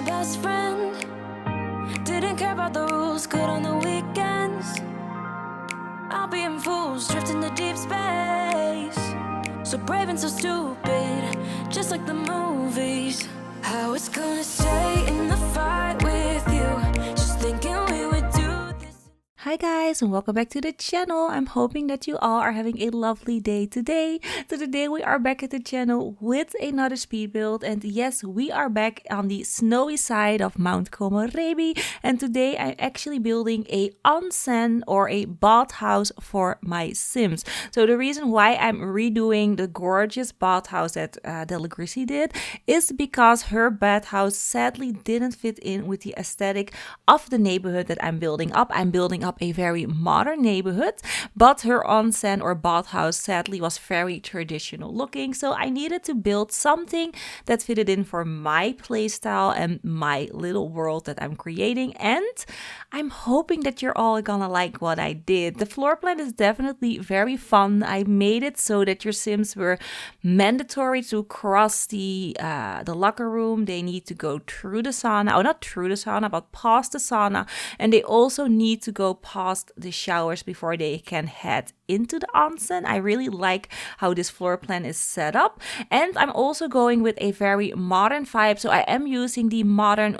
my best friend. Didn't care about the rules, good on the weekends. I'll be in fools, drifting to deep space. So brave and so stupid, just like the movies. I was gonna stay in the fight with you, just thinking we would do this. Hi guys, and welcome back to the channel. I'm hoping that you all are having a lovely day today. So today we are back at the channel with another speed build, and yes, we are back on the snowy side of Mount Komorebi, and today I'm actually building a onsen or a bathhouse for my Sims. So the reason why I'm redoing the gorgeous bathhouse that Delagrisi did is because her bathhouse sadly didn't fit in with the aesthetic of the neighborhood that I'm building up. I'm building up a very modern neighborhood, but her onsen or bathhouse sadly was very traditional looking. So I needed to build something that fitted in for my playstyle and my little world that I'm creating. And I'm hoping that you're all gonna like what I did. The floor plan is definitely very fun. I made it so that your Sims were mandatory to cross the locker room. They need to go through the sauna, or not through the sauna, but past the sauna, and they also need to go past the showers before they can head into the onsen. I really like how this floor plan is set up, and I'm also going with a very modern vibe. So I am using the modern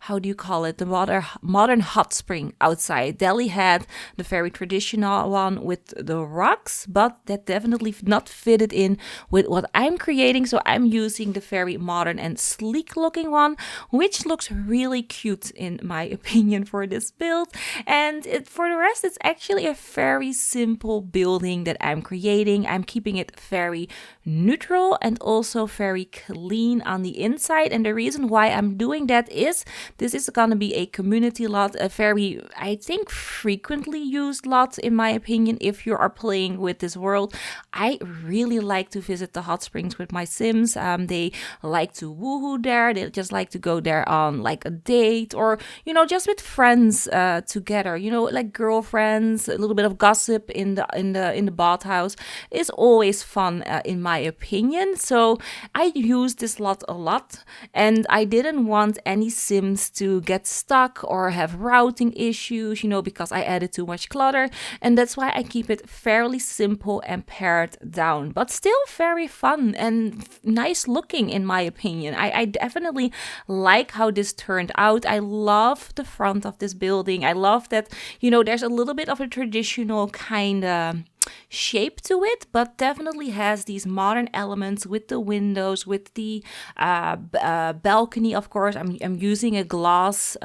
how do you call it? The modern hot spring outside. Delhi had the very traditional one with the rocks, but that definitely not fitted in with what I'm creating. So I'm using the very modern and sleek looking one, which looks really cute in my opinion for this build. And for the rest, it's actually a very simple building that I'm creating. I'm keeping it very neutral and also very clean on the inside. And the reason why I'm doing that is this is going to be a community lot, a very, I think, frequently used lot in my opinion if you are playing with this world. I really like to visit the hot springs with my Sims. They like to woohoo there. They just like to go there on like a date, or just with friends together. Like girlfriends. A little bit of gossip in the bathhouse is always fun in my opinion. So I use this lot a lot, and I didn't want any Sims to get stuck or have routing issues, because I added too much clutter, and that's why I keep it fairly simple and pared down, but still very fun and nice looking in my opinion. I definitely like how this turned out. I love the front of this building. I love that, there's a little bit of a traditional kind of shape to it, but definitely has these modern elements with the windows, with the balcony. Of course, I'm using a glass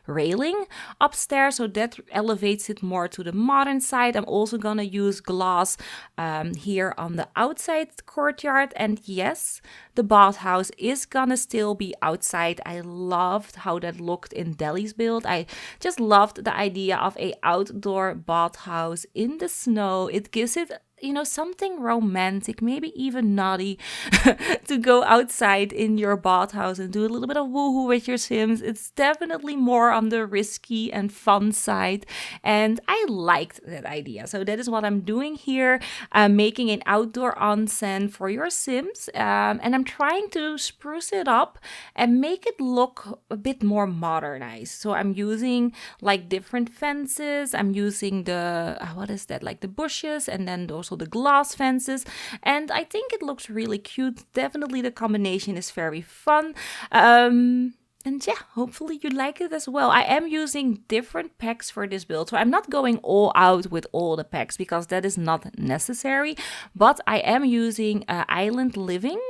railing upstairs, so that elevates it more to the modern side. I'm also gonna use glass here on the outside courtyard, and yes, the bathhouse is gonna still be outside. I loved how that looked in Delhi's build. I just loved the idea of a outdoor bathhouse in the snow. It gives it, something romantic, maybe even naughty, to go outside in your bathhouse and do a little bit of woohoo with your Sims. It's definitely more on the risky and fun side, and I liked that idea. So that is what I'm doing here, making an outdoor onsen for your Sims, and I'm trying to spruce it up and make it look a bit more modernized. So I'm using like different fences. I'm using the, what is that, like the bushes, and then also the glass fences, and I think it looks really cute. Definitely the combination is very fun. And yeah, hopefully you like it as well. I am using different packs for this build, so I'm not going all out with all the packs because that is not necessary, but I am using Island Living.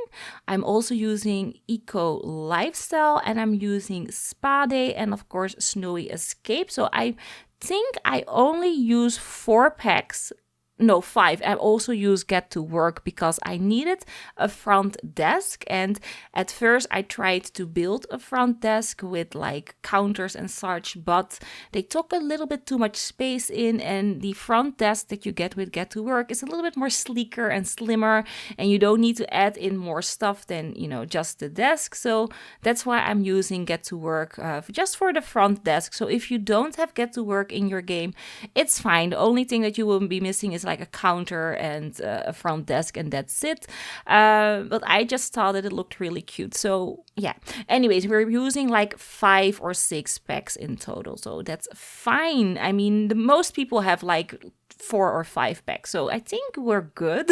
I'm also using Eco Lifestyle, and I'm using Spa Day, and of course Snowy Escape. So I think I only use 4 packs. No, 5. I also use Get to Work because I needed a front desk, and at first I tried to build a front desk with like counters and such, but they took a little bit too much space in, and the front desk that you get with Get to Work is a little bit more sleeker and slimmer, and you don't need to add in more stuff than, just the desk. So that's why I'm using Get to Work just for the front desk. So if you don't have Get to Work in your game, it's fine. The only thing that you will be missing is like a counter and a front desk, and that's it. But I just thought that it looked really cute. So yeah, anyways, we're using like 5 or 6 packs in total, so that's fine. I mean, most people have like 4 or 5 packs, so I think we're good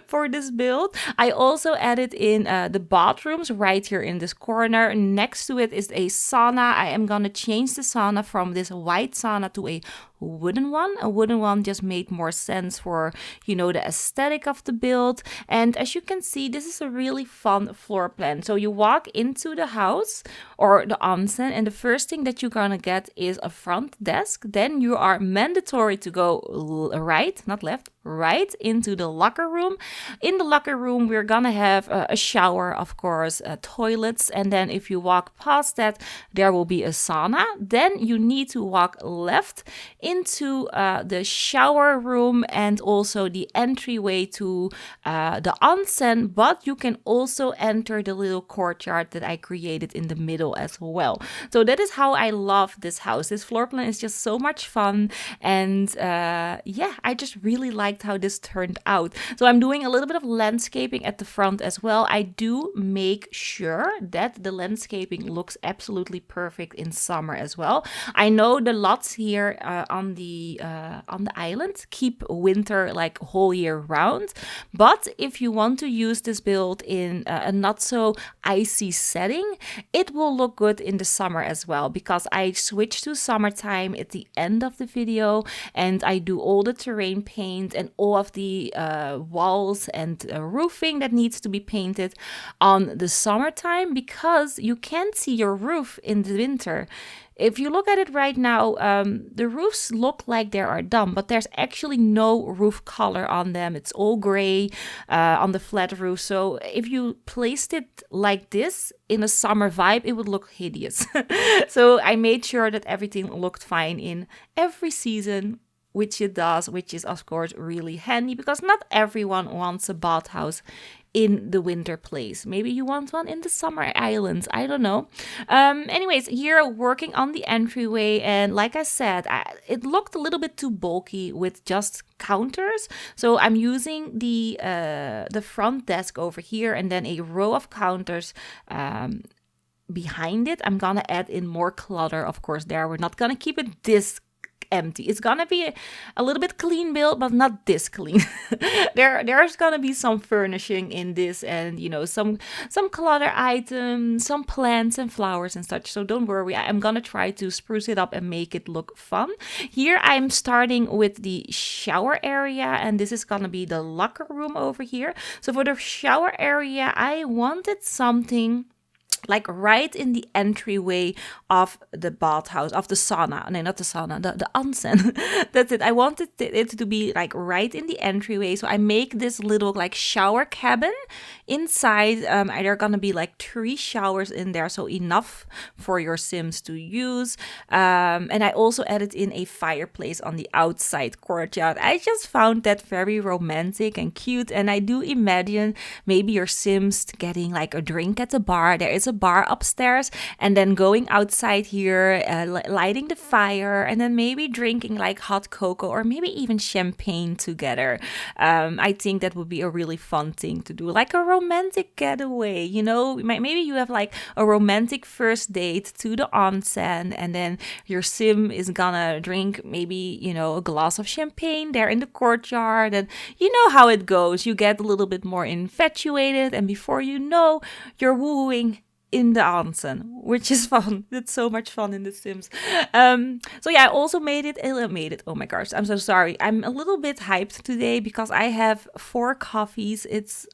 for this build. I also added in the bathrooms right here in this corner. Next to it is a sauna. I am gonna change the sauna from this white sauna to a wooden one. A wooden one just made more sense for, you know, the aesthetic of the build. And as you can see, this is a really fun floor plan. So you walk into the house or the onsen, and the first thing that you're gonna get is a front desk. Then you are mandatory to go right, not left, right into the locker room. In the locker room, we're gonna have a shower, of course, toilets, and then if you walk past that, there will be a sauna. Then you need to walk left into the shower room and also the entryway to the onsen, but you can also enter the little courtyard that I created in the middle as well. So that is how I love this house. This floor plan is just so much fun, and yeah, I just really liked how this turned out. So I'm doing a little bit of landscaping at the front as well. I do make sure that the landscaping looks absolutely perfect in summer as well. I know the lots here on the island keep winter like whole year round, but if you want to use this build in a not so icy setting, it will look good in the summer as well, because I switch to summertime at the end of the video, and I do all the terrain paint and all of the walls and roofing that needs to be painted on the summertime, because you can't see your roof in the winter. If you look at it right now, the roofs look like they are done, but there's actually no roof color on them. It's all gray on the flat roof. So if you placed it like this in a summer vibe, it would look hideous. So I made sure that everything looked fine in every season, which it does, which is of course really handy, because not everyone wants a bathhouse in the winter place. Maybe you want one in the summer islands, I don't know. Anyways, here working on the entryway, and like I said, it looked a little bit too bulky with just counters, so I'm using the front desk over here and then a row of counters behind it. I'm gonna add in more clutter, of course. There, we're not gonna keep it this empty. It's gonna be a little bit clean build, but not this clean. There's gonna be some furnishing in this, and you know, some clutter items, some plants and flowers and such. So don't worry, I'm gonna try to spruce it up and make it look fun. Here I'm starting with the shower area, and this is gonna be the locker room over here. So for the shower area, I wanted something like right in the entryway of the bathhouse, of the sauna. No, not the sauna, the onsen. That's it. I wanted it to be like right in the entryway. So I make this little like shower cabin inside. There are gonna be like 3 showers in there, so enough for your Sims to use. And I also added in a fireplace on the outside courtyard. I just found that very romantic and cute, and I do imagine maybe your Sims getting like a drink at the bar. There is a bar upstairs, and then going outside here, lighting the fire, and then maybe drinking like hot cocoa or maybe even champagne together. I think that would be a really fun thing to do, like a romantic getaway, you know. Maybe you have like a romantic first date to the onsen, and then your Sim is gonna drink maybe, you know, a glass of champagne there in the courtyard, and you know how it goes. You get a little bit more infatuated, and before you know, you're wooing in the onsen, which is fun. It's so much fun in The Sims. So yeah, I also made it. Oh my gosh, I'm so sorry. I'm a little bit hyped today because I have 4 coffees. It's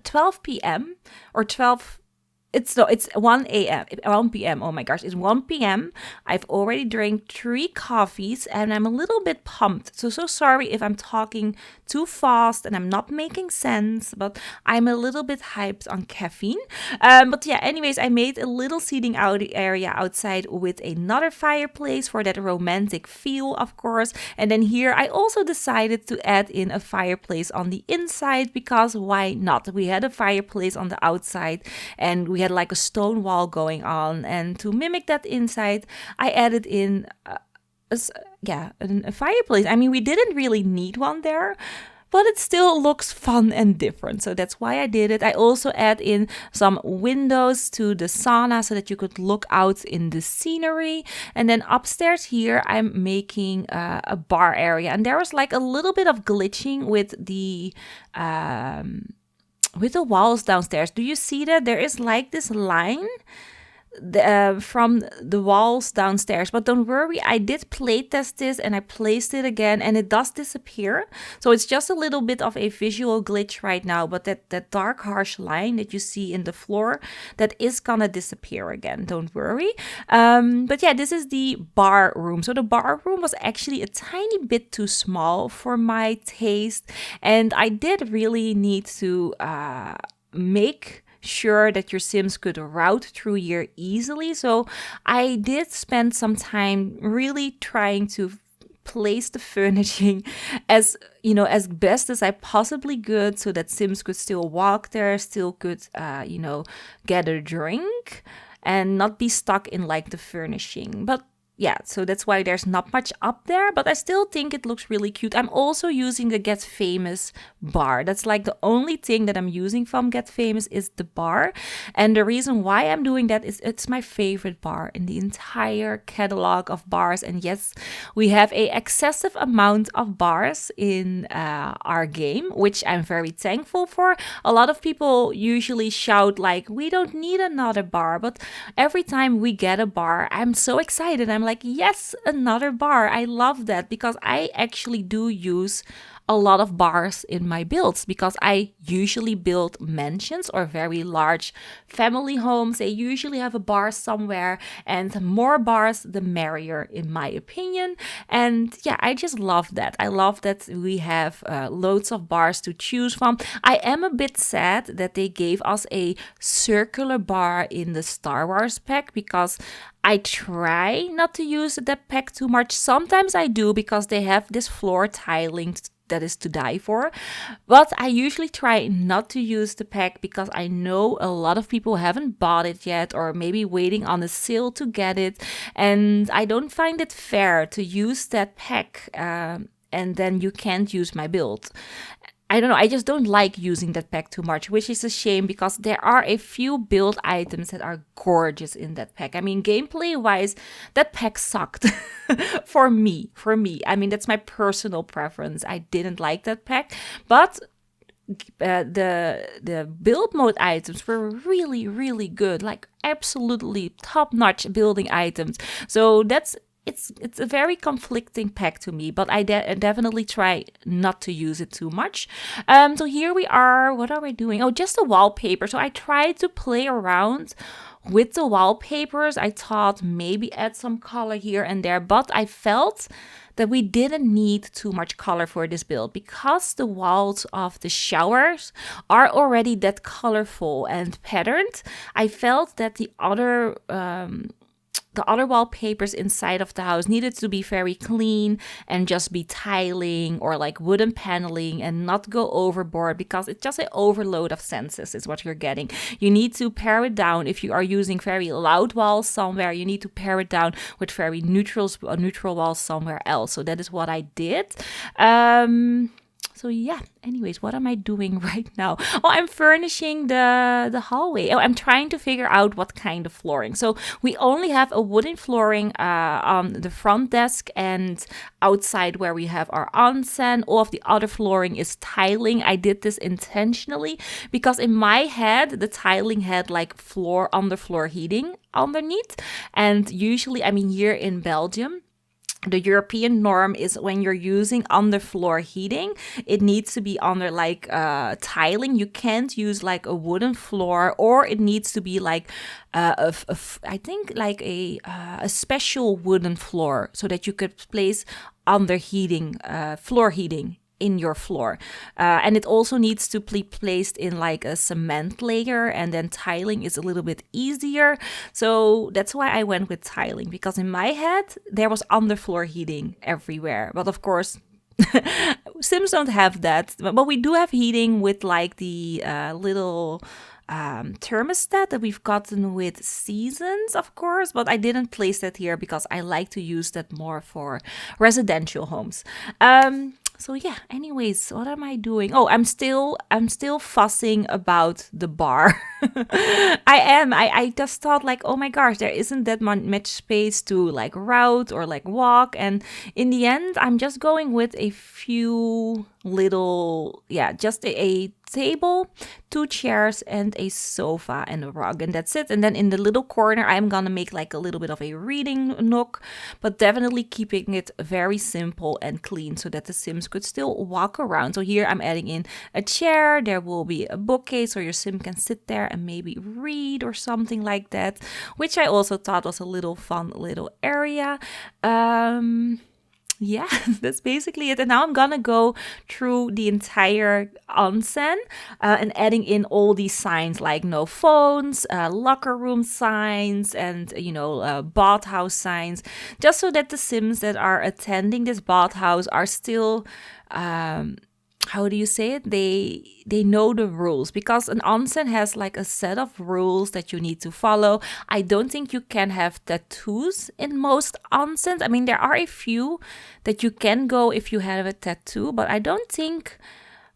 12 p.m. or 12. It's 1 a.m. 1 p.m. Oh my gosh, it's 1 p.m. I've already drank 3 coffees and I'm a little bit pumped. So sorry if I'm talking too fast and I'm not making sense, but I'm a little bit hyped on caffeine. But yeah, anyways, I made a little seating out area outside with another fireplace for that romantic feel, of course. And then here I also decided to add in a fireplace on the inside, because why not? We had a fireplace on the outside and we had like a stone wall going on, and to mimic that inside, I added in a fireplace. I mean, we didn't really need one there, but it still looks fun and different. So that's why I did it. I also add in some windows to the sauna so that you could look out in the scenery. And then upstairs here, I'm making a bar area. And there was like a little bit of glitching with the walls downstairs. Do you see that? There is like this line from the walls downstairs, but don't worry, I did play test this and I placed it again and it does disappear. So it's just a little bit of a visual glitch right now, but that dark harsh line that you see in the floor, that is gonna disappear again, don't worry. But yeah, this is the bar room. So the bar room was actually a tiny bit too small for my taste, and I did really need to make sure that your Sims could route through here easily. So I did spend some time really trying to place the furnishing as best as I possibly could, so that Sims could still walk there, still could get a drink and not be stuck in like the furnishing. But yeah, so that's why there's not much up there, but I still think it looks really cute. I'm also using the Get Famous bar. That's like the only thing that I'm using from Get Famous is the bar. And the reason why I'm doing that is it's my favorite bar in the entire catalog of bars. And yes, we have a excessive amount of bars in our game, which I'm very thankful for. A lot of people usually shout like, we don't need another bar. But every time we get a bar, I'm so excited. I'm like, yes, another bar. I love that because I actually do use a lot of bars in my builds because I usually build mansions or very large family homes. They usually have a bar somewhere, and the more bars, the merrier, in my opinion. And yeah, I just love that. I love that we have loads of bars to choose from. I am a bit sad that they gave us a circular bar in the Star Wars pack because I try not to use that pack too much. Sometimes I do because they have this floor tiling that is to die for. But I usually try not to use the pack because I know a lot of people haven't bought it yet or maybe waiting on a sale to get it. And I don't find it fair to use that pack and then you can't use my build. I don't know, I just don't like using that pack too much, which is a shame because there are a few build items that are gorgeous in that pack. I mean, gameplay-wise, that pack sucked for me. I mean, that's my personal preference. I didn't like that pack, but the build mode items were really, really good, like absolutely top-notch building items. So it's a very conflicting pack to me, but I definitely try not to use it too much. So here we are. What are we doing? Oh, just a wallpaper. So I tried to play around with the wallpapers. I thought maybe add some color here and there, but I felt that we didn't need too much color for this build because the walls of the showers are already that colorful and patterned. I felt that the other wallpapers inside of the house needed to be very clean and just be tiling or like wooden paneling and not go overboard because it's just an overload of senses is what you're getting. You need to pare it down. If you are using very loud walls somewhere, you need to pare it down with very neutral walls somewhere else. So that is what I did. So yeah, anyways, what am I doing right now? Oh, I'm furnishing the hallway. Oh, I'm trying to figure out what kind of flooring. So we only have a wooden flooring on the front desk and outside where we have our onsen. All of the other flooring is tiling. I did this intentionally because in my head, the tiling had like underfloor heating underneath. And usually, I mean, here in Belgium, the European norm is when you're using underfloor heating, it needs to be under like tiling. You can't use like a wooden floor, or it needs to be like I think like a special wooden floor so that you could place under heating, floor heating in your floor. And it also needs to be placed in like a cement layer, and then tiling is a little bit easier. So that's why I went with tiling, because in my head there was underfloor heating everywhere. But of course, Sims don't have that. But we do have heating with like the little thermostat that we've gotten with seasons, of course, but I didn't place that here because I like to use that more for residential homes. So yeah, anyways, what am I doing? Oh, I'm still fussing about the bar. I just thought like, oh my gosh, there isn't that much space to like route or like walk. And in the end, I'm just going with a few little, yeah, just a table, 2 chairs, and a sofa and a rug, and that's it. And then in the little corner, I'm gonna make like a little bit of a reading nook, but definitely keeping it very simple and clean so that the Sims could still walk around. So here I'm adding in a chair. There will be a bookcase so your Sim can sit there and maybe read or something like that, which I also thought was a little fun little area. Yeah, that's basically it. And now I'm gonna go through the entire onsen and adding in all these signs like no phones, locker room signs, and bathhouse signs, just so that the Sims that are attending this bathhouse are still how do you say it? They know the rules, because an onsen has like a set of rules that you need to follow. I don't think you can have tattoos in most onsens. I mean, there are a few that you can go if you have a tattoo, but I don't think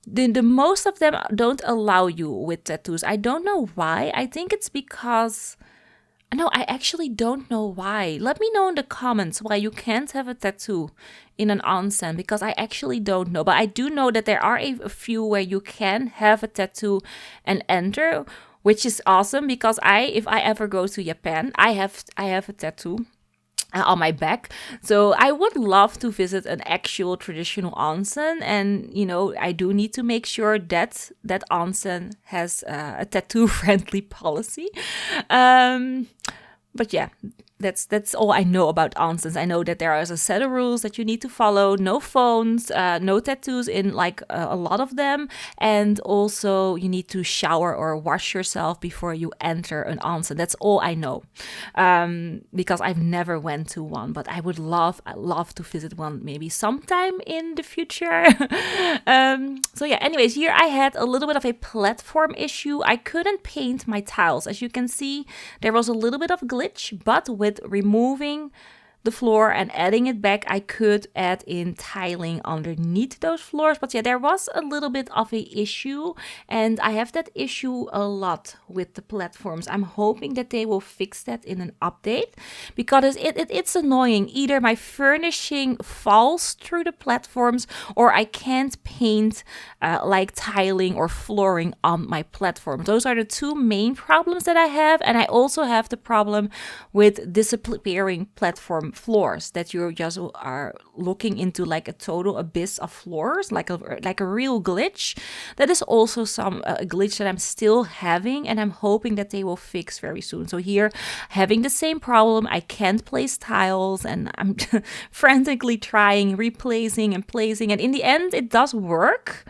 the most of them don't allow you with tattoos. I don't know why. I think it's because no, I actually don't know why. Let me know in the comments why you can't have a tattoo in an onsen, because I actually don't know. But I do know that there are a few where you can have a tattoo and enter, which is awesome, because if I ever go to Japan, I have a tattoo on my back. So I would love to visit an actual traditional onsen, and I do need to make sure that that onsen has a tattoo friendly policy. But yeah, that's all I know about onsens. I know that there is a set of rules that you need to follow. No phones, no tattoos in like a lot of them. And also you need to shower or wash yourself before you enter an onsen. That's all I know, because I've never went to one, but I would love to visit one maybe sometime in the future. So yeah, anyways, here I had a little bit of a platform issue. I couldn't paint my tiles. As you can see, there was a little bit of glitch, but with removing the floor and adding it back, I could add in tiling underneath those floors. But yeah, there was a little bit of a issue, and I have that issue a lot with the platforms. I'm hoping that they will fix that in an update, because it's annoying. Either my furnishing falls through the platforms, or I can't paint like tiling or flooring on my platform. Those are the two main problems that I have. And I also have the problem with disappearing platform floors, that you just are looking into like a total abyss of floors, like a real glitch. That is also a glitch that I'm still having, and I'm hoping that they will fix very soon. So here, having the same problem, I can't place tiles, and I'm frantically trying, replacing and placing, and in the end it does work.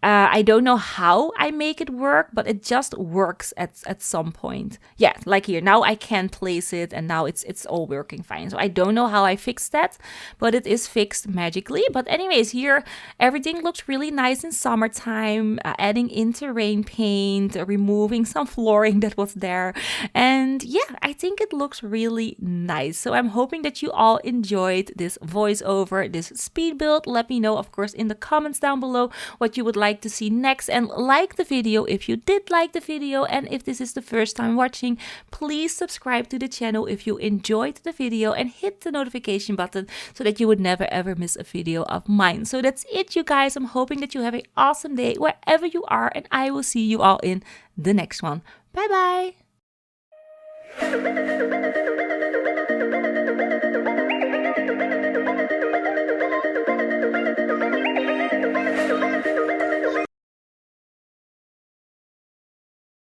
I don't know how I make it work, but it just works at some point. Yeah, like here, now I can place it, and now it's all working fine. So I don't know how I fixed that, but it is fixed magically. But anyways, here everything looks really nice in summertime, adding in terrain paint, removing some flooring that was there. And yeah, I think it looks really nice. So I'm hoping that you all enjoyed this voiceover, this speed build. Let me know, of course, in the comments down below what you would like to see next, and like the video if you did like the video. And if this is the first time watching, please subscribe to the channel if you enjoyed the video, and hit the notification button so that you would never ever miss a video of mine. So that's it, you guys. I'm hoping that you have an awesome day wherever you are, and I will see you all in the next one. Bye bye.